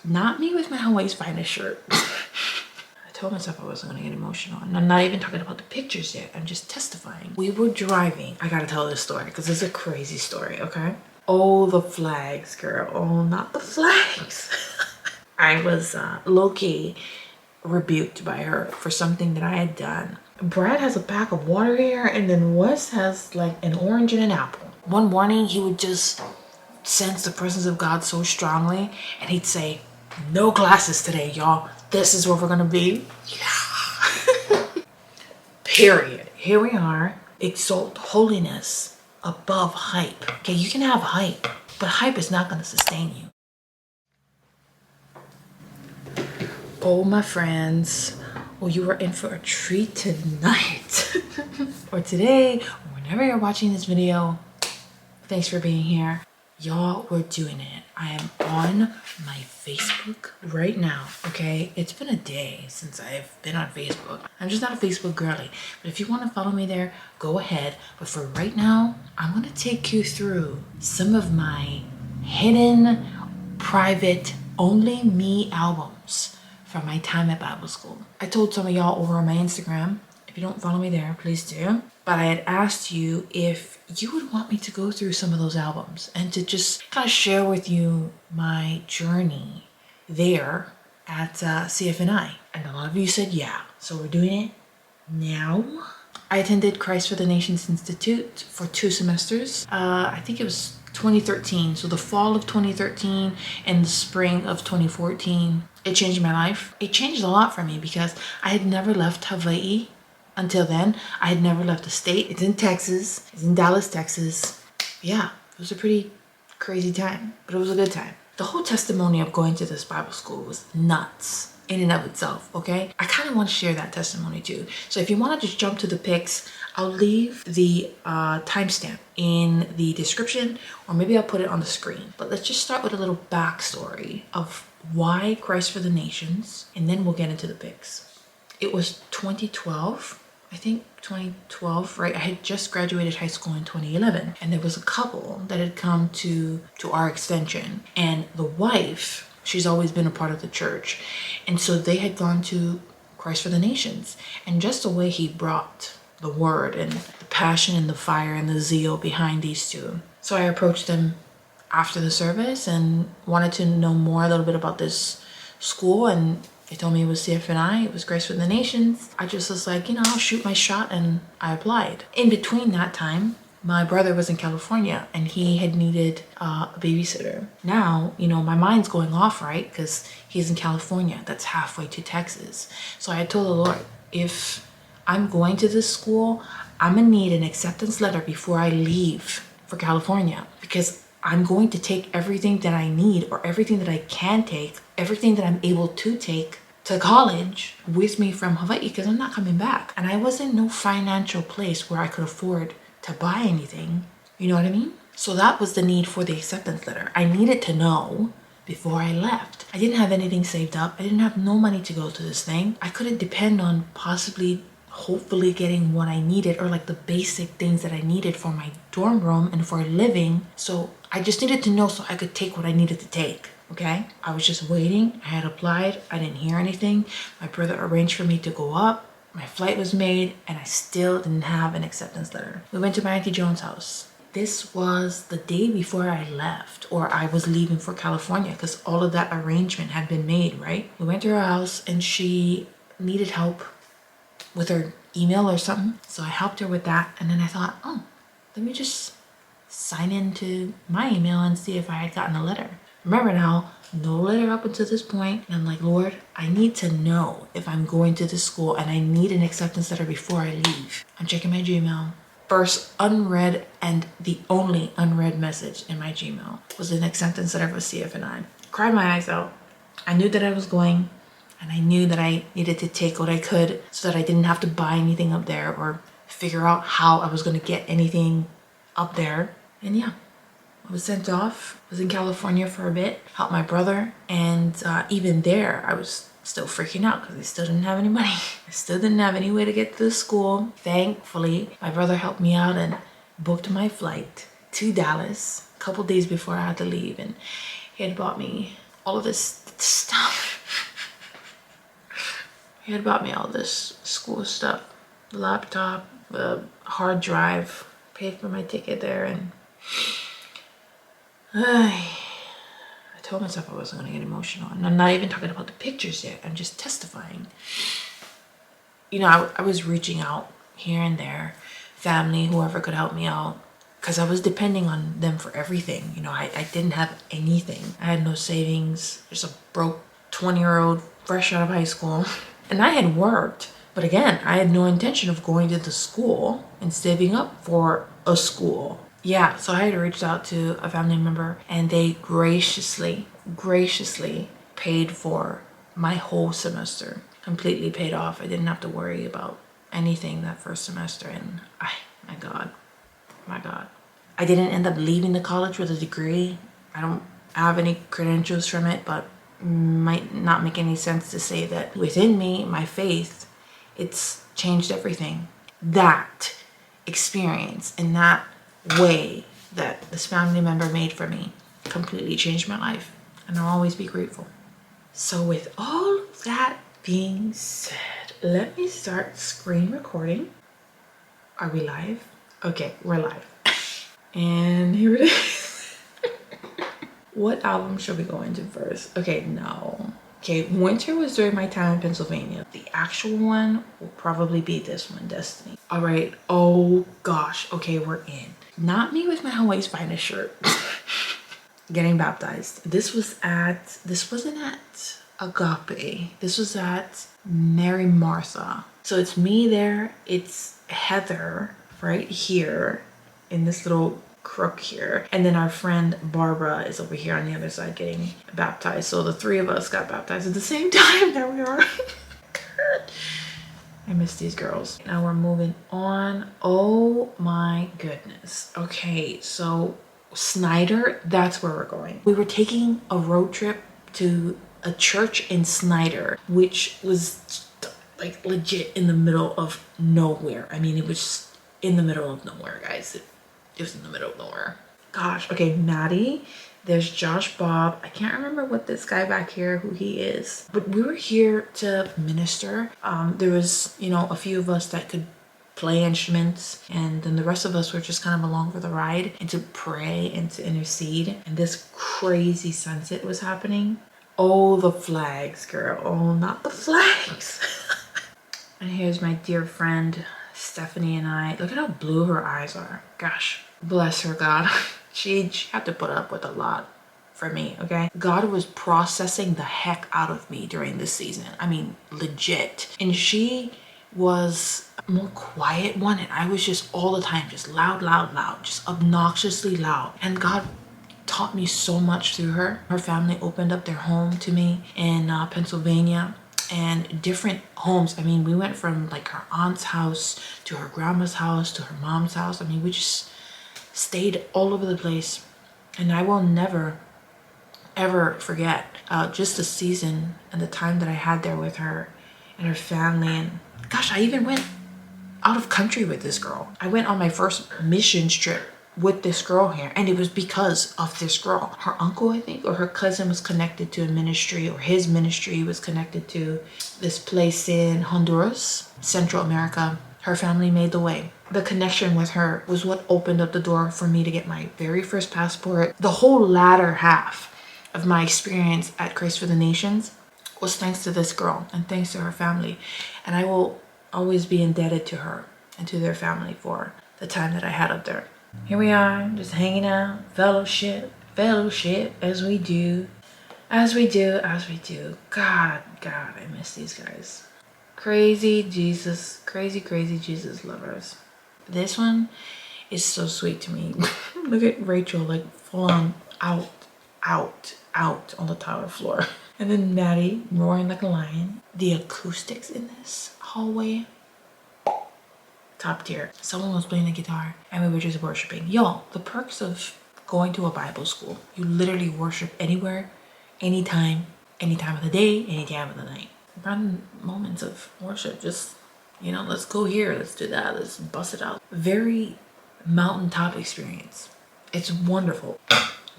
Not me with my Hawaii's finest shirt. I told myself I wasn't gonna get emotional. And I'm not even talking about the pictures yet. I'm just testifying. We were driving. I gotta tell this story because it's a crazy story, okay? Oh, the flags, girl. Oh, not the flags. I was low-key rebuked by her for something that I had done. Brad has a pack of water here, and then Wes has like an orange and an apple. One morning, he would just sense the presence of God so strongly, and he'd say, "No classes today, y'all. This is where we're gonna be." Yeah. Period. Here we are. Exalt holiness above hype. Okay, you can have hype, but hype is not gonna sustain you. Oh, my friends. Well, you are in for a treat tonight. Or today, or whenever you're watching this video. Thanks for being here. Y'all, we're doing it. I am on my Facebook right now, okay? It's been a day since I've been on Facebook. I'm just not a Facebook girly. But if you want to follow me there, go ahead. But for right now, I'm going to take you through some of my hidden, private, only me albums from my time at Bible school. I told some of y'all over on my Instagram, if you don't follow me there, please do. But I had asked you if you would want me to go through some of those albums and to just kind of share with you my journey there at CFNI. And a lot of you said yeah. So we're doing it now. I attended Christ for the Nations Institute for 2 semesters. I think it was 2013. So the fall of 2013 and the spring of 2014. It changed my life. It changed a lot for me because I had never left Hawaii. Until then, I had never left the state. It's in Texas. It's in Dallas, Texas. Yeah, it was a pretty crazy time, but it was a good time. The whole testimony of going to this Bible school was nuts in and of itself, okay? I kind of want to share that testimony too. So if you want to just jump to the pics, I'll leave the timestamp in the description, or maybe I'll put it on the screen. But let's just start with a little backstory of why Christ for the Nations, and then we'll get into the pics. It was 2012. I think 2012, right? I had just graduated high school in 2011, and there was a couple that had come to our extension, and the wife, she's always been a part of the church, and so they had gone to Christ for the Nations, and just the way he brought the word and the passion and the fire and the zeal behind these two. So I approached them after the service and wanted to know more, a little bit about this school, and they told me it was CFNI, it was Grace for the Nations. I just was like, I'll shoot my shot, and I applied. In between that time, my brother was in California and he had needed a babysitter. Now, my mind's going off, right? Because he's in California, that's halfway to Texas. So I had told the Lord, if I'm going to this school, I'm gonna need an acceptance letter before I leave for California, because I'm going to take everything that I need, or everything that I can take, everything that I'm able to take to college with me from Hawaii, because I'm not coming back. And I was in no financial place where I could afford to buy anything. You know what I mean? So that was the need for the acceptance letter. I needed to know before I left. I didn't have anything saved up. I didn't have no money to go to this thing. I couldn't depend on hopefully getting what I needed, or like the basic things that I needed for my dorm room and for living. So I just needed to know so I could take what I needed to take. Okay, I was just waiting. I had applied. I didn't hear anything. My brother arranged for me to go up. My flight was made, and I still didn't have an acceptance letter. We went to my Auntie Joan's house. This was the day before I left, or I was leaving for California, because all of that arrangement had been made, right? We went to her house, and she needed help with her email or something. So I helped her with that, and then I thought, let me just sign into my email and see if I had gotten a letter. Remember now, no letter up until this point. And I'm like, Lord, I need to know if I'm going to this school, and I need an acceptance letter before I leave. I'm checking my Gmail. First unread, and the only unread message in my Gmail was an acceptance letter for CFNI. Cried my eyes out. I knew that I was going, and I knew that I needed to take what I could so that I didn't have to buy anything up there or figure out how I was going to get anything up there. And yeah, I was sent off. I was in California for a bit, helped my brother, and even there I was still freaking out because I still didn't have any money. I still didn't have any way to get to the school. Thankfully, my brother helped me out and booked my flight to Dallas a couple days before I had to leave, and he had bought me all of this stuff. He had bought me all this school stuff, the laptop, the hard drive, paid for my ticket there, and I told myself I wasn't gonna get emotional. And I'm not even talking about the pictures yet. I'm just testifying. You know, I was reaching out here and there, family, whoever could help me out, because I was depending on them for everything. You know, I didn't have anything. I had no savings, just a broke 20-year-old fresh out of high school. And I had worked, but again, I had no intention of going to the school and saving up for a school. Yeah, so I had reached out to a family member, and they graciously paid for my whole semester. Completely paid off. I didn't have to worry about anything that first semester, and my God. I didn't end up leaving the college with a degree. I don't have any credentials from it, but might not make any sense to say that within me, my faith, it's changed everything. That experience and that way that this family member made for me completely changed my life, and I'll always be grateful. So with all that being said, let me start screen recording. Are we live? Okay, we're live. And here it is. What album should we go into first? Okay, no. Okay, Winter was during my time in Pennsylvania. The actual one will probably be this one, Destiny. All right, oh gosh, okay, we're in. Not me with my Hawaii's Finest shirt. Getting baptized. This wasn't at Agape. This was at Mary Martha. So it's me there, it's Heather right here in this little crook here, and then our friend Barbara is over here on the other side getting baptized. So the three of us got baptized at the same time. There we are. I miss these girls. Now we're moving on. Oh my goodness. Okay, so Snyder, that's where we're going. We were taking a road trip to a church in Snyder, which was like legit in the middle of nowhere. I mean, it was in the middle of nowhere, guys. It was in the middle of nowhere. Gosh. Okay, Maddie. There's Josh Bob. I can't remember what this guy back here, who he is. But we were here to minister. There was, you know, a few of us that could play instruments, and then the rest of us were just kind of along for the ride and to pray and to intercede. And this crazy sunset was happening. Oh, the flags, girl. Oh, not the flags. And here's my dear friend Stephanie and I. Look at how blue her eyes are. Gosh, bless her, God. She had to put up with a lot for me, okay? God was processing the heck out of me during this season. I mean, legit. And she was a more quiet one, and I was just all the time just loud, just obnoxiously loud. And God taught me so much through her. Her family opened up their home to me in Pennsylvania, and different homes. I mean, we went from like her aunt's house to her grandma's house to her mom's house. I mean, we just stayed all over the place. And I will never ever forget just the season and the time that I had there with her and her family. And gosh, I even went out of country with this girl. I went on my first missions trip with this girl here, and it was because of this girl. Her uncle, I think, or her cousin was connected to a ministry, or his ministry was connected to this place in Honduras, Central America. Her family made the way. The connection with her was what opened up the door for me to get my very first passport. The whole latter half of my experience at Christ for the Nations was thanks to this girl and thanks to her family. And I will always be indebted to her and to their family for the time that I had up there. Here we are, just hanging out, fellowship, as we do. God, I miss these guys. Crazy Jesus lovers. This one is so sweet to me. Look at Rachel, like full on out on the tile floor. And then Maddie roaring like a lion. The acoustics in this hallway, top tier. Someone was playing the guitar and we were just worshiping. Y'all, the perks of going to a Bible school. You literally worship anywhere, anytime of the day, any time of the night. Random moments of worship, just, you know, let's go here, let's do that, let's bust it out. Very mountaintop experience. It's wonderful.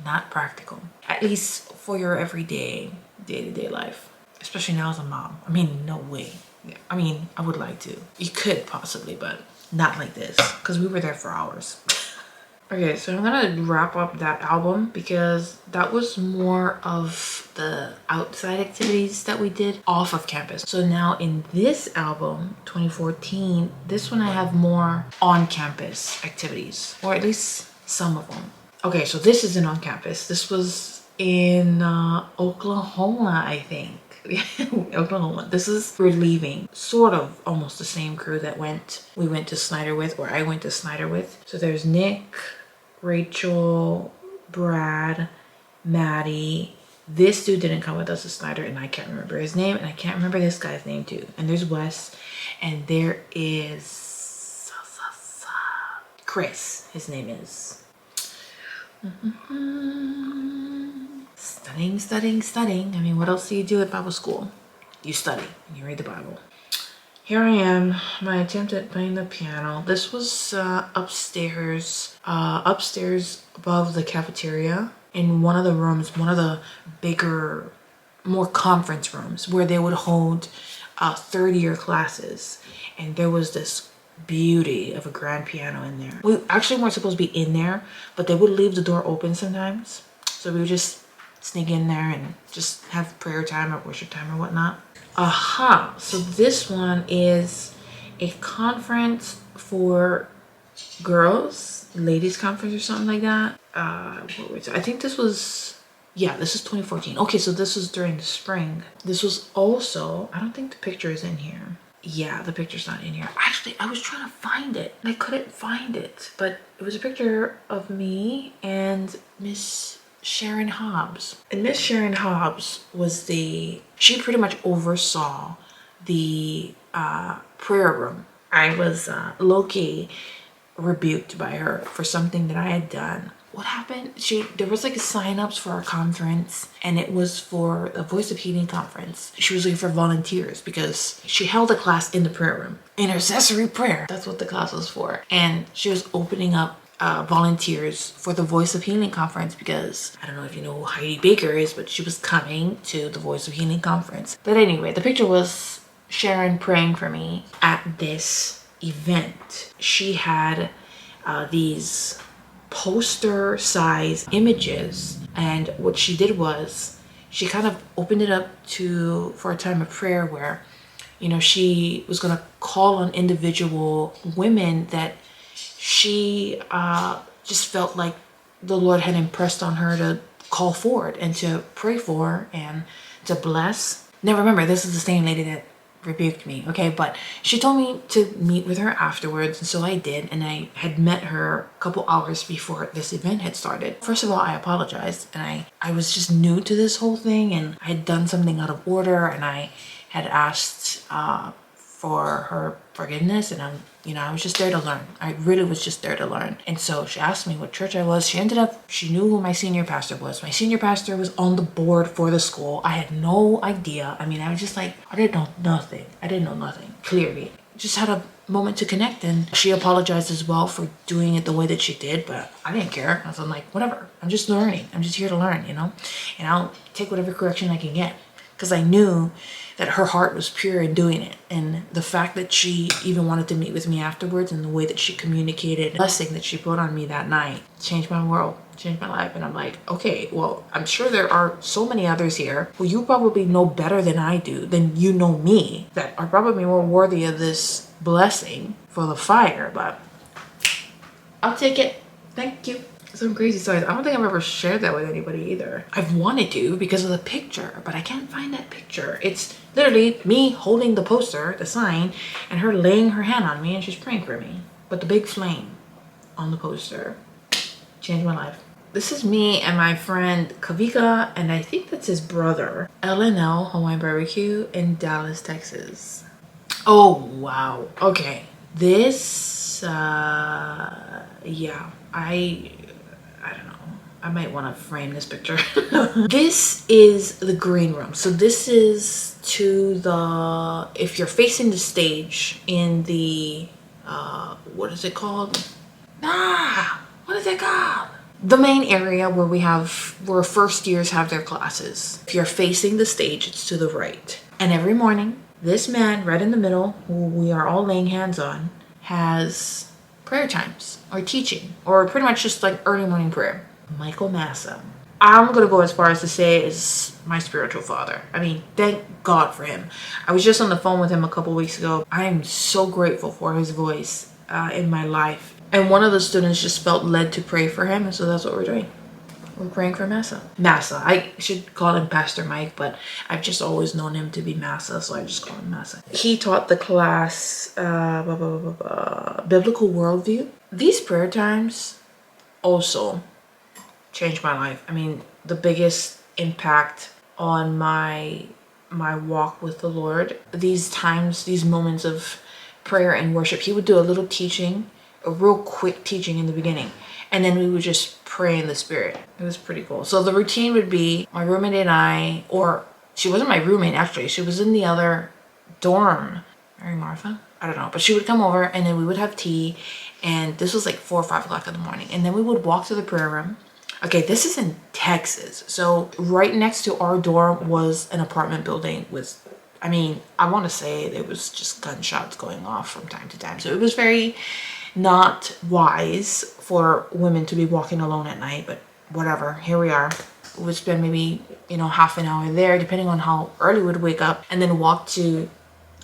Not practical, at least for your everyday day-to-day life, especially now as a mom. I mean, no way. I mean, I would like to. You could possibly, but not like this, because we were there for hours. Okay, so I'm gonna wrap up that album because that was more of the outside activities that we did off of campus. So now in this album, 2014, this one I have more on-campus activities, or at least some of them. Okay, so this isn't on campus. This was in Oklahoma, I think. Oklahoma. This is Reliving, sort of almost the same crew that we went to Snyder with, or I went to Snyder with. So there's Nick, Rachel, Brad, Maddie. This dude didn't come with us to Snyder, and I can't remember his name, and I can't remember this guy's name too. And there's Wes, and there is Chris. His name is. Studying. I mean, what else do you do at Bible school? You study and you read the Bible. Here I am, my attempt at playing the piano. This was upstairs above the cafeteria in one of the rooms, one of the bigger, more conference rooms where they would hold third-year classes. And there was this beauty of a grand piano in there. We actually weren't supposed to be in there, but they would leave the door open sometimes. So we would just sneak in there and just have prayer time or worship time or whatnot. So this one is a conference for girls, ladies conference or something like that. I think this was, yeah, this is 2014. Okay, so this was during the spring. This was also, I don't think the picture is in here. Yeah, the picture's not in here. Actually, I was trying to find it and I couldn't find it, but it was a picture of me and Miss Sharon Hobbs. And Miss Sharon Hobbs was she pretty much oversaw the prayer room. I was low-key rebuked by her for something that I had done. What happened? There was like a sign-ups for a conference, and it was for the Voice of Healing conference. She was looking for volunteers because she held a class in the prayer room. Intercessory prayer. That's what the class was for. And she was opening up volunteers for the Voice of Healing conference because I don't know if you know who Heidi Baker is, but she was coming to the Voice of Healing conference. But anyway, the picture was Sharon praying for me at this event. She had these poster size images, and what she did was she kind of opened it up for a time of prayer where, you know, she was going to call on individual women that she just felt like the Lord had impressed on her to call forward and to pray for and to bless. Now remember, this is the same lady that rebuked me, okay? But she told me to meet with her afterwards, and so I did, and I had met her a couple hours before this event had started. First of all, I apologized, and I was just new to this whole thing, and I had done something out of order, and I had asked for her forgiveness, and I was just there to learn. I really was just there to learn. And so she asked me what church I was. She knew who my senior pastor was. My senior pastor was on the board for the school. I had no idea. I mean, I was just like, I didn't know nothing, clearly. Just had a moment to connect, and she apologized as well for doing it the way that she did, but I didn't care. I was like, whatever, I'm just learning. I'm just here to learn, you know? And I'll take whatever correction I can get. Because I knew that her heart was pure in doing it. And the fact that she even wanted to meet with me afterwards and the way that she communicated the blessing that she put on me that night changed my world, changed my life. And I'm like, okay, well, I'm sure there are so many others here who you probably know better than I do, than you know me, that are probably more worthy of this blessing for the fire. But I'll take it. Thank you. Some crazy stories. I don't think I've ever shared that with anybody either. I've wanted to because of the picture, but I can't find that picture. It's literally me holding the poster, the sign, and her laying her hand on me and she's praying for me. But the big flame on the poster changed my life. This is me and my friend Kavika, and I think that's his brother. LNL Hawaiian Barbecue in Dallas, Texas. Oh, wow. Okay. This, yeah, I don't know. I might want to frame this picture. This is the green room. So this is if you're facing the stage in the, what is it called? What is it called? the main area where first years have their classes. If you're facing the stage, it's to the right. And every morning, this man right in the middle, who we are all laying hands on, has prayer times or teaching or pretty much just like early morning prayer. Michael Massa. I'm gonna go as far as to say is my spiritual father. I mean, thank God for him. I was just on the phone with him a couple weeks ago. I am so grateful for his voice in my life. And one of the students just felt led to pray for him, and so that's what we're doing. We're praying for Massa. Massa. I should call him Pastor Mike, but I've just always known him to be Massa, so I just call him Massa. He taught the class Biblical Worldview. These prayer times also changed my life. I mean, the biggest impact on my walk with the Lord. These times, these moments of prayer and worship, he would do a little teaching, a real quick teaching in the beginning, and then we would just pray in the spirit. It was pretty cool. So the routine would be my roommate and I, or she wasn't my roommate actually, she was in the other dorm. Mary Martha? I don't know, but she would come over and then we would have tea, and this was like 4 or 5 o'clock in the morning, and then we would walk to the prayer room. Okay, this is in Texas. So right next to our dorm was an apartment building with, I mean, I want to say there was just gunshots going off from time to time. So it was very not wise for women to be walking alone at night, but whatever, here we are. We would spend maybe, half an hour there, depending on how early we'd wake up, and then walk to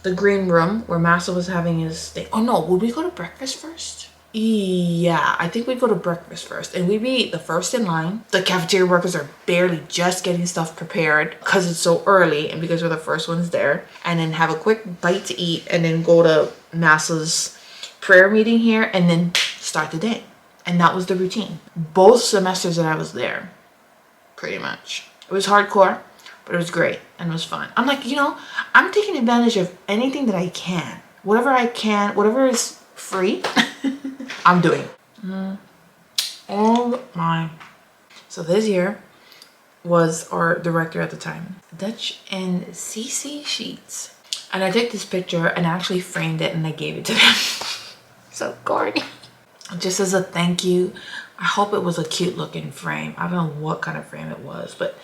the green room where Massa was having his thing. Oh no, would we go to breakfast first? Yeah, I think we'd go to breakfast first, and we'd be the first in line. The cafeteria workers are barely just getting stuff prepared because it's so early and because we're the first ones there, and then have a quick bite to eat and then go to Massa's prayer meeting here and then start the day. And that was the routine. Both semesters that I was there, pretty much. It was hardcore, but it was great and it was fun. I'm like, I'm taking advantage of anything that I can. Whatever I can, whatever is free, I'm doing. Oh my. So this year was our director at the time, Dutch and CC Sheets. And I took this picture and actually framed it and I gave it to them. So corny. Just as a thank you. I hope it was a cute looking frame. I don't know what kind of frame it was, but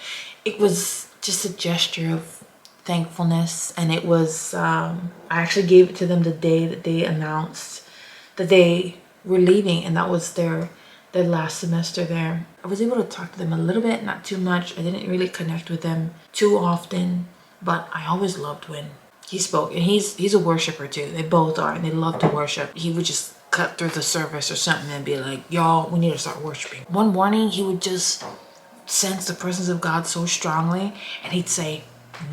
it was just a gesture of thankfulness. And it was, I actually gave it to them the day that they announced that they were leaving, and that was their last semester there. I was able to talk to them a little bit, not too much. I didn't really connect with them too often, but I always loved when he spoke. And he's a worshiper too. They both are, and they love to worship. He would just cut through the service or something and be like, y'all, we need to start worshiping. One morning he would just sense the presence of God so strongly, and he'd say,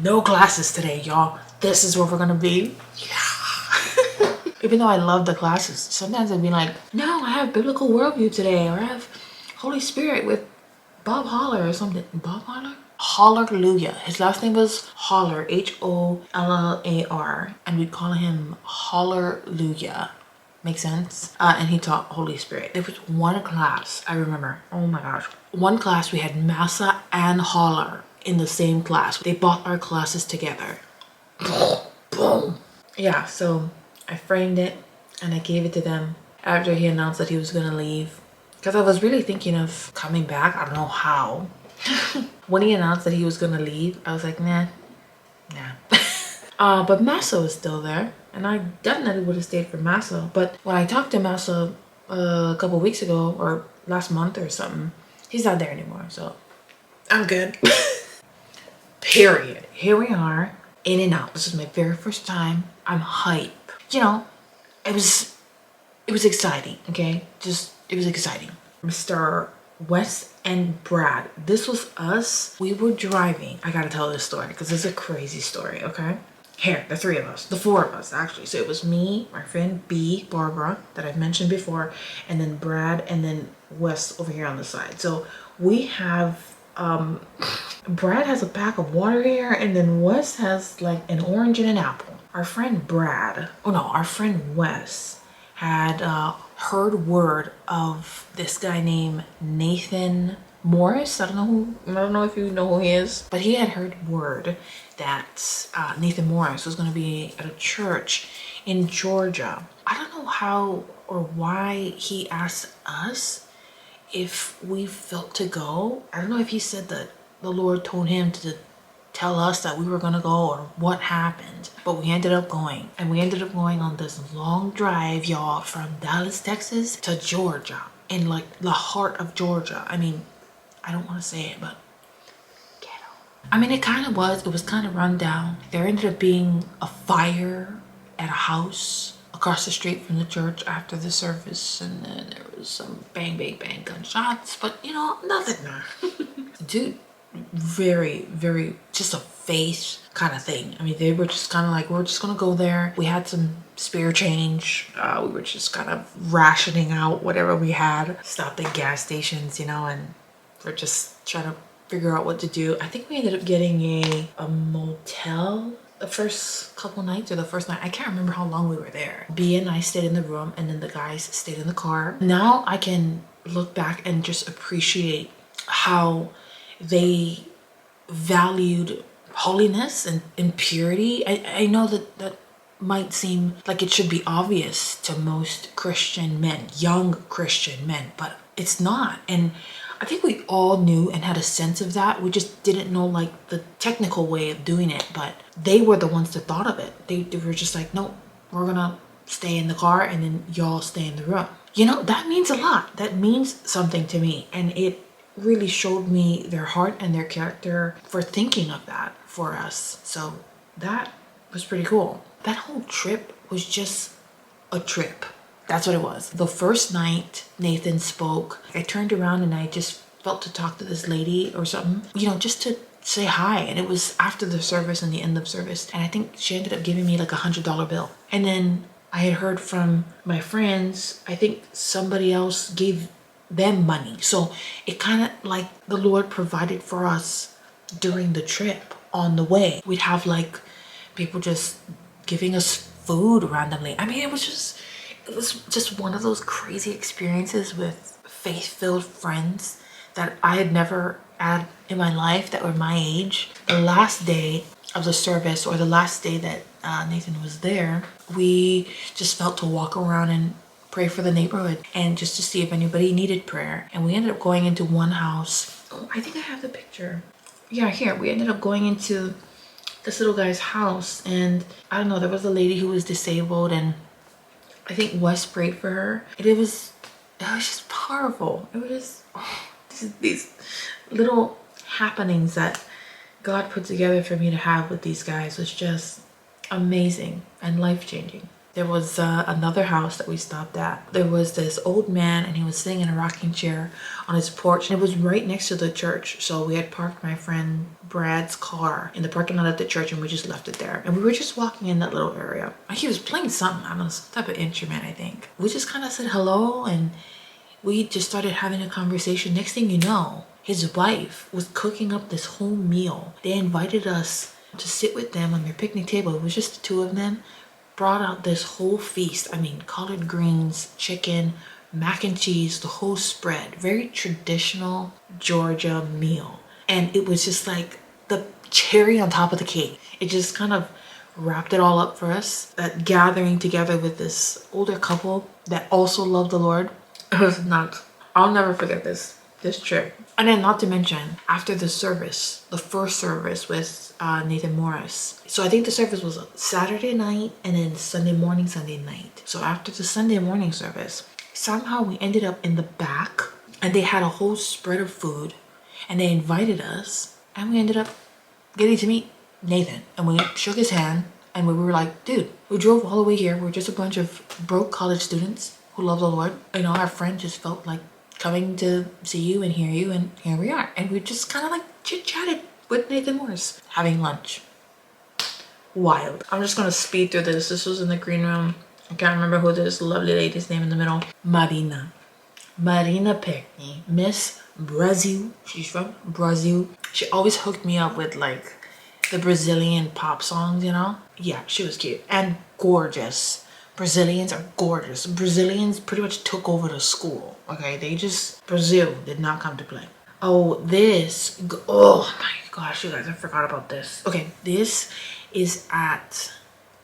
no classes today, y'all. This is where we're gonna be. Yeah. Even though I love the classes, sometimes I'd be like, no, I have Biblical Worldview today, or I have Holy Spirit with Bob Holler or something. Bob Holler? Hallelujah. His last name was Holler, Hollar, and we'd call him Hallelujah. Make sense? And he taught Holy Spirit. There was one class, I remember, oh my gosh. One class we had Massa and Holler in the same class. They bought our classes together. Boom. Yeah, so I framed it and I gave it to them after he announced that he was gonna leave. Because I was really thinking of coming back. I don't know how. When he announced that he was gonna leave, I was like, nah. But Massa was still there, and I definitely would have stayed for Massa. But when I talked to Massa a couple weeks ago, or last month or something, he's not there anymore, so I'm good. Period. Here we are, in and out. This is my very first time. I'm hype. It was exciting, okay? It was exciting. Mr. Wes and Brad, this was us. We were driving. I gotta tell this story because it's a crazy story, okay? Here, the 3 of us, the 4 of us actually. So it was me, my friend B, Barbara, that I've mentioned before, and then Brad, and then Wes over here on the side. So we have, Brad has a pack of water here, and then Wes has like an orange and an apple. Our friend our friend Wes had heard word of this guy named Nathan Morris. I don't know if you know who he is, but he had heard word that Nathan Morris was going to be at a church in Georgia. I don't know how or why he asked us if we felt to go. I don't know if he said that the Lord told him to tell us that we were gonna go or what happened, but we ended up going. And we ended up going on this long drive, y'all, from Dallas, Texas to Georgia, in like the heart of Georgia. I mean, I don't want to say it, but ghetto. I mean, it was kind of run down. There ended up being a fire at a house across the street from the church after the service, and then there was some bang bang bang gunshots, but you know, nothing. Dude, very just a face kind of thing. I mean, they were just kind of like, we're just gonna go there. We had some spare change. We were just kind of rationing out whatever we had. Stopped at gas stations, you know, and we're just trying to figure out what to do. I think we ended up getting a motel the first couple nights, or the first night. I can't remember how long we were there. B and I stayed in the room, and then the guys stayed in the car. Now I can look back and just appreciate how they valued holiness and purity. I know that might seem like it should be obvious to most Christian men, young Christian men, but it's not. And I think we all knew and had a sense of that. We just didn't know like the technical way of doing it, but they were the ones that thought of it. They were just like, no, we're gonna stay in the car and then y'all stay in the room. You know, that means a lot. That means something to me. And it really showed me their heart and their character for thinking of that for us. So that was pretty cool. That whole trip was just a trip. That's what it was. The first night Nathan spoke, I turned around and I just felt to talk to this lady or something, you know, just to say hi. And it was after the service and the end of service. And I think she ended up giving me like $100 bill. And then I had heard from my friends, I think somebody else gave them money. So it kind of like the Lord provided for us during the trip. On the way, we'd have like people just giving us food randomly. I mean, it was just one of those crazy experiences with faith-filled friends that I had never had in my life that were my age. The last day of the service, or the last day that Nathan was there, we just felt to walk around and pray for the neighborhood and just to see if anybody needed prayer. And we ended up going into one house. Oh, I think I have the picture. Yeah, here. We ended up going into this little guy's house, and I don't know, there was a lady who was disabled, and I think Wes prayed for her. And it was just powerful. It was just these little happenings that God put together for me to have with these guys was just amazing and life-changing. There was another house that we stopped at. There was this old man, and he was sitting in a rocking chair on his porch, and it was right next to the church. So we had parked my friend Brad's car in the parking lot at the church, and we just left it there. And we were just walking in that little area. He was playing something, I don't know, some type of instrument, I think. We just kind of said hello, and we just started having a conversation. Next thing you know, his wife was cooking up this whole meal. They invited us to sit with them on their picnic table. It was just the two of them. Brought out this whole feast. I mean, collard greens, chicken, mac and cheese, the whole spread. Very traditional Georgia meal. And it was just like the cherry on top of the cake. It just kind of wrapped it all up for us. That gathering together with this older couple that also loved the Lord. It was nuts. I'll never forget this trip. And then not to mention, after the service, the first service with Nathan Morris. So I think the service was Saturday night and then Sunday night. So after the Sunday morning service, somehow we ended up in the back, and they had a whole spread of food, and they invited us, and we ended up getting to meet Nathan, and we shook his hand, and we were like, dude, we drove all the way here. We're just a bunch of broke college students who love the Lord. You know, our friend just felt like coming to see you and hear you, and here we are. And we just kind of like chit-chatted with Nathan Morris, having lunch. Wild. I'm just gonna speed through this. This was in the green room. I can't remember who this lovely lady's name in the middle. Marina Peckney. Miss Brazil. She's from Brazil. She always hooked me up with like the Brazilian pop songs, you know? Yeah, she was cute and gorgeous. Brazilians are gorgeous. Brazilians pretty much took over the school, okay? Brazil did not come to play. Oh, oh my gosh, you guys, I forgot about this. Okay, this is at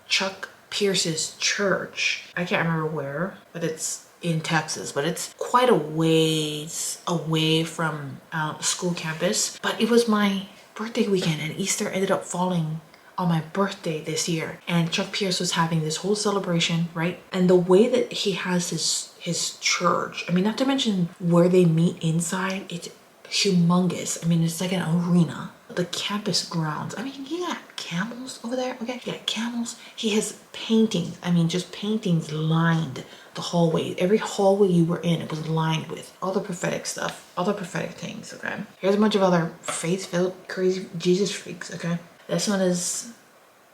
Chuck Pierce's church. I can't remember where, but it's in Texas, but it's quite a ways away from school campus. But it was my birthday weekend, and Easter ended up falling on my birthday this year, and Chuck Pierce was having this whole celebration, right? And the way that he has his church, I mean, not to mention where they meet inside, it's humongous. I mean, it's like an arena. The campus grounds, I mean, he got camels over there, okay? He got camels. He has paintings, I mean, just paintings lined the hallway. Every hallway you were in, it was lined with all the prophetic stuff, all the prophetic things, okay? Here's a bunch of other faith-filled, crazy Jesus freaks, okay? This one is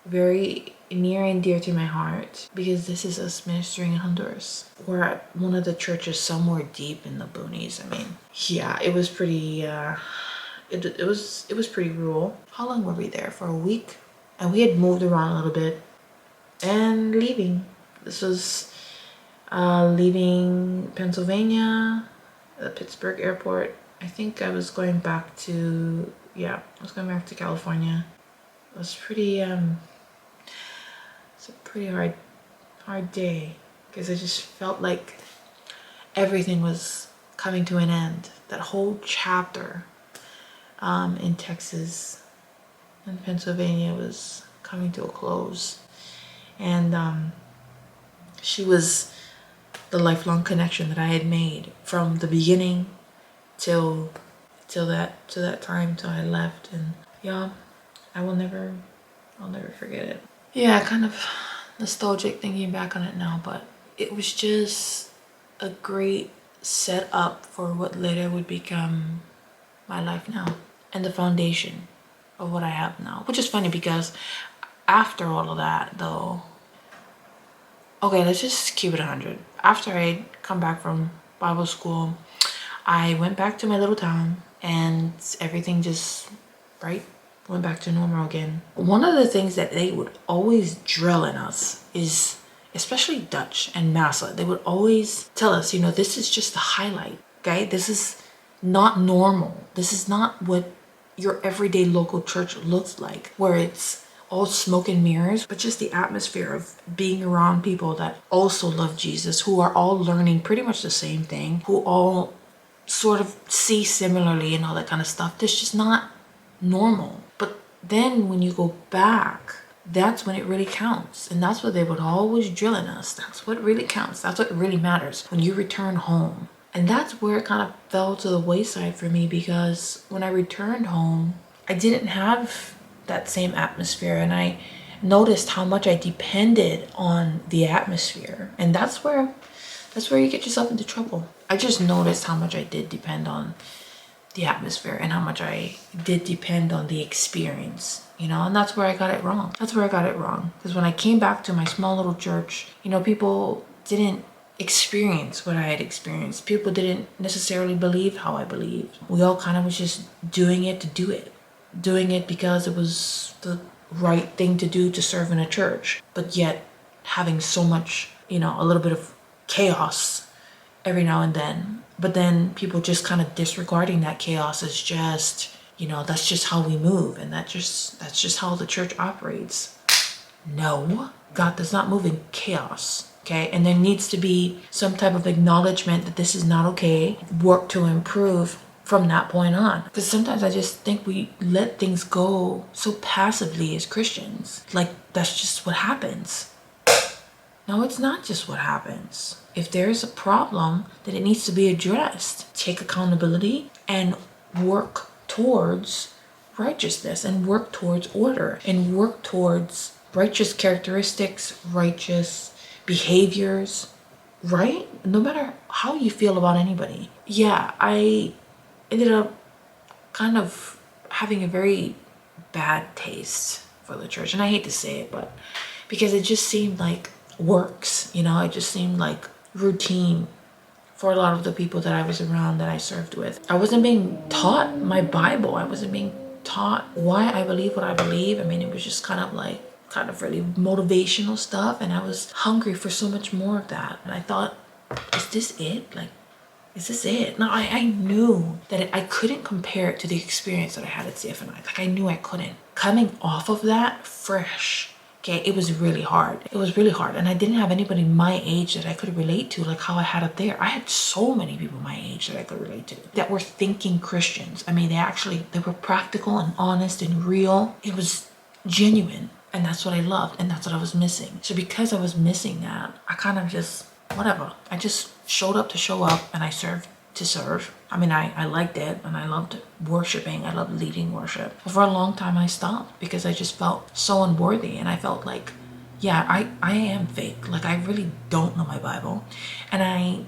very near and dear to my heart because this is us ministering in Honduras. We're at one of the churches somewhere deep in the boonies. I mean, yeah, it was pretty it was pretty rural. How long were we there? For a week? And we had moved around a little bit and leaving. This was leaving Pennsylvania, the Pittsburgh airport. I think I was going back to, yeah, I was going back to California. It was pretty it's a pretty hard day because I just felt like everything was coming to an end. That whole chapter in Texas and Pennsylvania was coming to a close, and she was the lifelong connection that I had made from the beginning till that time till I left. And yeah, I'll never forget it. Yeah, kind of nostalgic thinking back on it now, but it was just a great setup for what later would become my life now and the foundation of what I have now. Which is funny because after all of that though, okay, let's just keep it 100. After I come back from Bible school, I went back to my little town and everything just, right, went back to normal again. One of the things that they would always drill in us is, especially Dutch and Massa, they would always tell us, you know, this is just the highlight, okay? This is not normal. This is not what your everyday local church looks like, where it's all smoke and mirrors, but just the atmosphere of being around people that also love Jesus, who are all learning pretty much the same thing, who all sort of see similarly and all that kind of stuff. That's just not normal. But then when you go back, that's when it really counts. And that's what they would always drill in us. That's what really counts. That's what really matters when you return home. And that's where it kind of fell to the wayside for me, because when I returned home, I didn't have that same atmosphere, and I noticed how much I depended on the atmosphere. And that's where you get yourself into trouble. I just noticed how much I did depend on the atmosphere and how much I did depend on the experience, you know, and that's where I got it wrong. That's where I got it wrong. Because when I came back to my small little church, you know, people didn't experience what I had experienced. People didn't necessarily believe how I believed. We all kind of was just doing it to do it. Doing it because it was the right thing to do to serve in a church. But yet having so much, you know, a little bit of chaos every now and then. But then people just kind of disregarding that chaos as just, you know, that's just how we move, and that's just how the church operates. No, God does not move in chaos, okay? And there needs to be some type of acknowledgement that this is not okay, work to improve from that point on. Because sometimes I just think we let things go so passively as Christians, like that's just what happens. No, it's not just what happens. If there's a problem, then it needs to be addressed. Take accountability and work towards righteousness, and work towards order, and work towards righteous characteristics, righteous behaviors, right? No matter how you feel about anybody. Yeah, I ended up kind of having a very bad taste for the church. And I hate to say it, but because it just seemed like works, you know, it just seemed like routine for a lot of the people that I was around, that I served with. I wasn't being taught my Bible. I wasn't being taught why I believe what I believe. I mean, it was just kind of really motivational stuff, and I was hungry for so much more of that. And I thought, is this it? Like, is this it? No, I knew that I couldn't compare it to the experience that I had at CFNI. Like, I knew I couldn't. Coming off of that fresh Okay, it was really hard. It was really hard. And I didn't have anybody my age that I could relate to, like how I had it there. I had so many people my age that I could relate to that were thinking Christians. I mean, they were practical and honest and real. It was genuine. And that's what I loved. And that's what I was missing. So because I was missing that, I kind of just, whatever. I just showed up to show up, and I served to serve. I mean, I liked it, and I loved worshiping. I loved leading worship. But for a long time I stopped because I just felt so unworthy, and I felt like, yeah, I am fake. Like, I really don't know my Bible, and I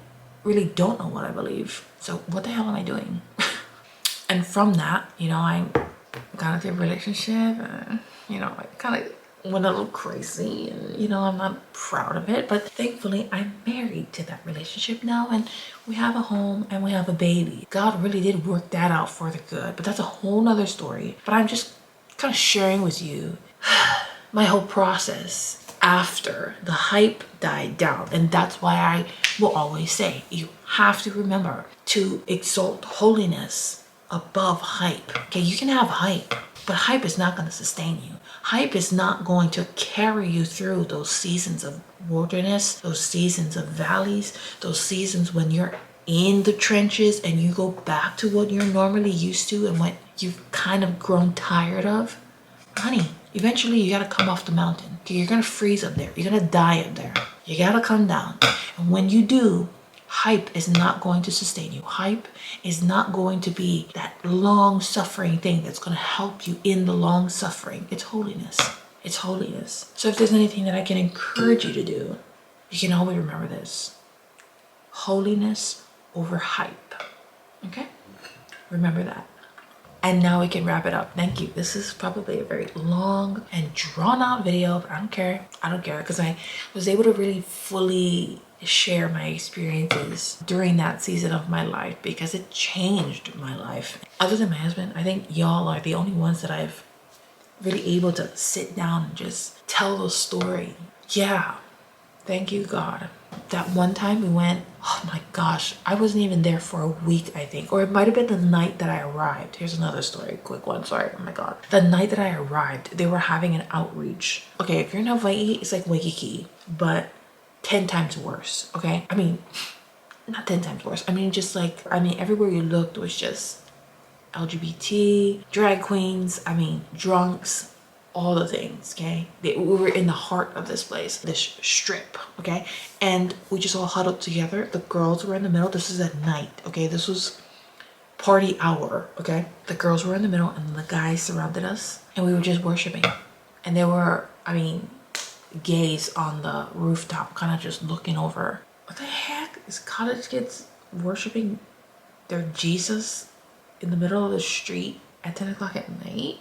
really don't know what I believe. So what the hell am I doing? And from that, you know, I got into a relationship, you know, I kind of went a little crazy, and you know, I'm not proud of it, but thankfully I'm married to that relationship now, and we have a home and we have a baby. God really did work that out for the good, but that's a whole nother story. But I'm just kind of sharing with you my whole process after the hype died down. And that's why I will always say, you have to remember to exalt holiness above hype. Okay, you can have hype, but hype is not going to sustain you. Hype is not going to carry you through those seasons of wilderness, those seasons of valleys, those seasons when you're in the trenches and you go back to what you're normally used to and what you've kind of grown tired of. Honey, eventually you got to come off the mountain. Okay, you're going to freeze up there. You're going to die up there. You got to come down. And when you do, hype is not going to sustain you. Hype is not going to be that long suffering thing that's going to help you in the long suffering. It's holiness. It's holiness. So if there's anything that I can encourage you to do, you can always remember this. Holiness over hype. Okay? Remember that. And now we can wrap it up. Thank you. This is probably a very long and drawn out video, but I don't care. I don't care, because I was able to really fully share my experiences during that season of my life, because it changed my life. Other than my husband, I think y'all are the only ones that I've really able to sit down and just tell the story. Yeah, thank you, God. That one time we went, oh my gosh, I wasn't even there for a week, I think. Or it might have been the night that I arrived. Here's another story, quick one, sorry, oh my God. The night that I arrived, they were having an outreach. Okay, if you're in Hawaii, it's like Waikiki, but 10 times worse, okay? I mean, not 10 times worse. I mean, just like, I mean, everywhere you looked was just LGBT, drag queens, I mean, drunks, all the things, okay? We were in the heart of this place, this strip, okay? And we just all huddled together. The girls were in the middle. This is at night, okay? This was party hour, okay? The girls were in the middle and the guys surrounded us, and we were just worshiping. And there were, I mean, gays on the rooftop, kind of just looking over. What the heck is college kids worshiping their Jesus in the middle of the street at 10 o'clock at night?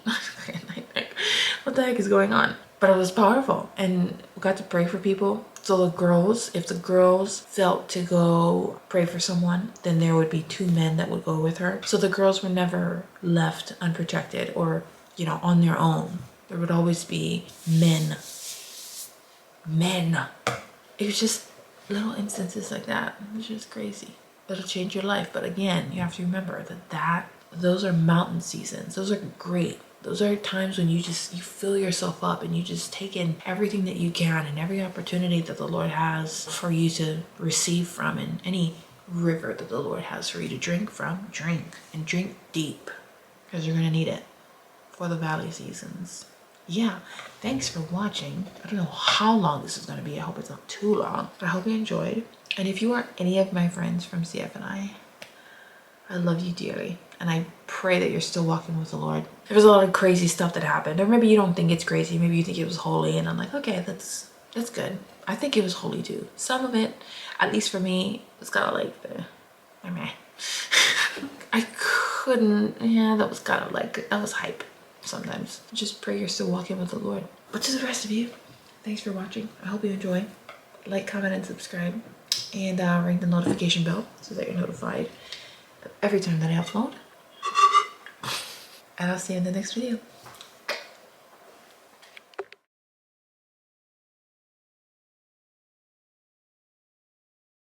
What the heck is going on? But it was powerful, and we got to pray for people. So the girls, if the girls felt to go pray for someone, then there would be 2 men that would go with her. So the girls were never left unprotected or, you know, on their own. There would always be men. It was just little instances like that. It was just crazy. It'll change your life. But again, you have to remember that those are mountain seasons. Those are great. Those are times when you fill yourself up and you just take in everything that you can and every opportunity that the Lord has for you to receive from, and any river that the Lord has for you to drink from. Drink, and drink deep, because you're going to need it for the valley seasons. Yeah, thanks for watching. I don't know how long this is going to be. I hope it's not too long, but I hope you enjoyed. And if you are any of my friends from CFNI, I love you dearly, and I pray that you're still walking with the Lord. There was a lot of crazy stuff that happened, or maybe you don't think it's crazy, maybe you think it was holy, and I'm like, okay, that's good. I think it was holy too. Some of it, at least for me, it's kind of like I couldn't, yeah, that was kind of like, that was hype. Sometimes just pray you're still walking with the Lord. But to the rest of you, thanks for watching. I hope you enjoy. Like, comment, and subscribe, and ring the notification bell so that you're notified every time that I upload. And I'll see you in the next video.